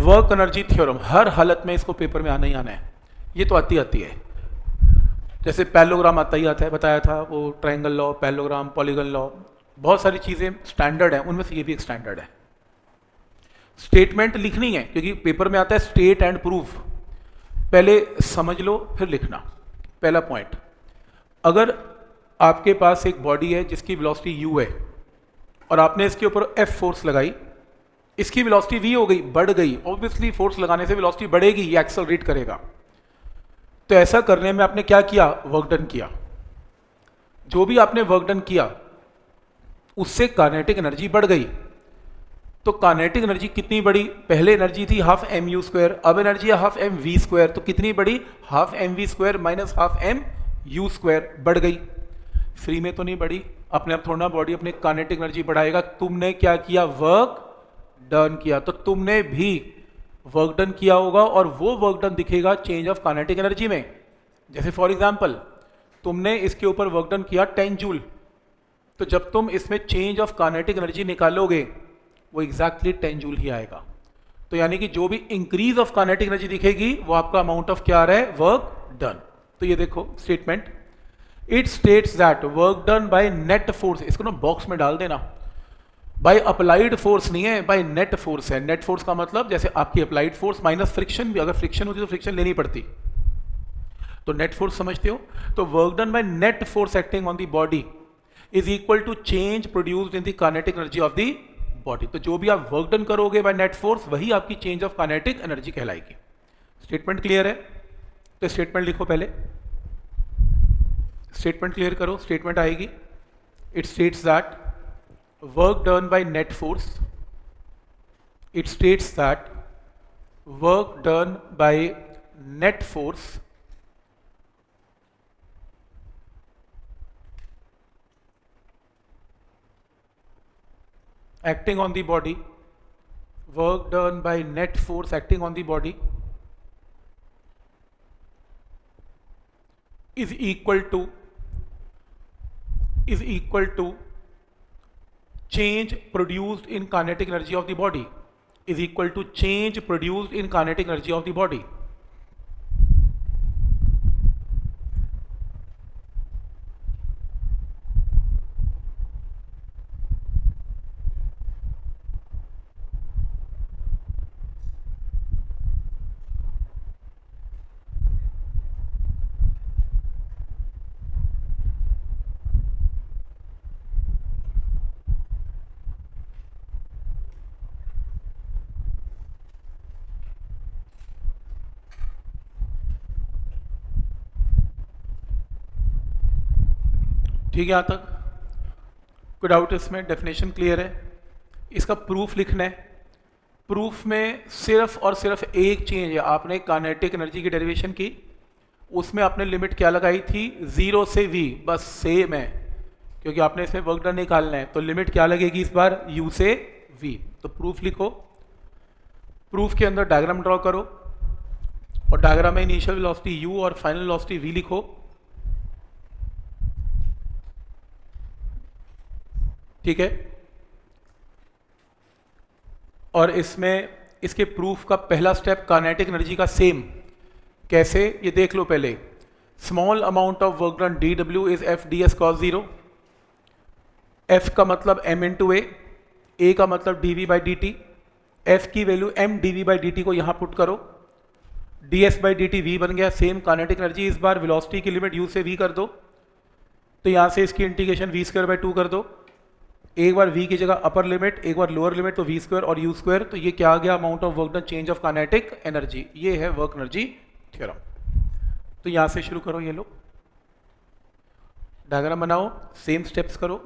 Work energy theorem हर हालत में इसको पेपर में आना ही आना है, ये तो आती है। जैसे पैरेललोग्राम आता ही आता है, बताया था वो, triangle law, parallelogram, polygon law, बहुत सारी चीज़ें स्टैंडर्ड है, उनमें से ये भी एक स्टैंडर्ड है। स्टेटमेंट लिखनी है क्योंकि पेपर में आता है स्टेट एंड प्रूफ, पहले समझ लो फिर लिखना। पहला पॉइंट, अगर आपके पास एक बॉडी है जिसकी वेलोसिटी u है और आपने इसके ऊपर F फोर्स लगाई, इसकी वेलोसिटी v हो गई, बढ़ गई, ऑब्वियसली फोर्स लगाने से वेलोसिटी बढ़ेगी, ये एक्सेलरेट करेगा। तो ऐसा करने में आपने क्या किया, वर्क डन किया। जो भी आपने वर्क डन किया उससे काइनेटिक एनर्जी बढ़ गई। तो काइनेटिक एनर्जी कितनी बढ़ी, पहले एनर्जी थी हाफ एम यू स्क्वायर, अब एनर्जी है हाफ एम वी स्क्वायर, तो कितनी बढ़ी, half M V square minus half M U square, बढ़ गई। फ्री में तो नहीं बढ़ी, अपने आप थोड़ा बॉडी अपने काइनेटिक एनर्जी बढ़ाएगा। तुमने क्या किया, वर्क डन किया, तो तुमने भी वर्क डन किया होगा और वो वर्क डन दिखेगा चेंज ऑफ काइनेटिक एनर्जी में। जैसे फॉर एग्जांपल तुमने इसके ऊपर वर्क डन किया 10 जूल, तो जब तुम इसमें चेंज ऑफ काइनेटिक एनर्जी निकालोगे वो एग्जैक्टली 10 जूल ही आएगा। तो यानी कि जो भी इंक्रीज ऑफ काइनेटिक एनर्जी दिखेगी वो आपका अमाउंट ऑफ क्या आ रहा है, वर्क डन। तो ये देखो statement, it states that work done by net force, इसको ना बॉक्स में डाल देना, बाय अप्लाइड फोर्स नहीं है, बाय नेट फोर्स है। नेट फोर्स का मतलब जैसे आपकी अप्लाइड फोर्स माइनस फ्रिक्शन, भी अगर फ्रिक्शन होती तो फ्रिक्शन लेनी पड़ती, तो नेट फोर्स समझते हो। तो work done by net force acting on the body is equal to change produced in the kinetic energy of the body. तो जो भी आप वर्क डन करोगे बाय नेट फोर्स वही आपकी चेंज ऑफ काइनेटिक एनर्जी कहलाएगी। स्टेटमेंट क्लियर है? तो स्टेटमेंट लिखो, पहले स्टेटमेंट क्लियर करो। स्टेटमेंट आएगी, it states that work done by net force, it states that work done by net force acting on the body, work done by net force acting on the body is equal to change produced in kinetic energy of the body, is equal to change produced in kinetic energy of the body। ठीक है, यहाँ तक कोई doubt इसमें? Definition clear है? इसका proof लिखना है। प्रूफ में सिर्फ और सिर्फ एक चेंज है, आपने काइनेटिक एनर्जी की डेरिवेशन की, उसमें आपने लिमिट क्या लगाई थी, 0 से v, बस सेम है क्योंकि आपने इसमें वर्क डन निकालना है। तो लिमिट क्या लगेगी इस बार, u से v। तो प्रूफ लिखो, प्रूफ के अंदर डायग्राम ड्रॉ करो और डायग्राम में इनिशियल वेलोसिटी u और फाइनल वेलोसिटी v लिखो। ठीक है, और इसमें इसके प्रूफ का पहला स्टेप काइनेटिक एनर्जी का सेम, कैसे ये देख लो पहले। Small amount of work done dw is f ds cos 0। f का मतलब m इंटू a का मतलब dv बाई dt, f की value m dv by dt को यहां पुट करो, ds बाई dt v बन गया। सेम काइनेटिक एनर्जी, इस बार वेलोसिटी की लिमिट u से v कर दो, तो यहां से इसकी इंटीग्रेशन v स्क्वायर बाई 2 कर दो। एक बार v की जगह अपर लिमिट, एक बार लोअर लिमिट, तो v स्क्वायर और u स्क्वायर। तो ये क्या आ गया, amount of work done change of kinetic energy. ये है वर्क एनर्जी थ्योरम। तो यहां से शुरू करो, ये लो डायग्राम बनाओ, सेम स्टेप्स करो।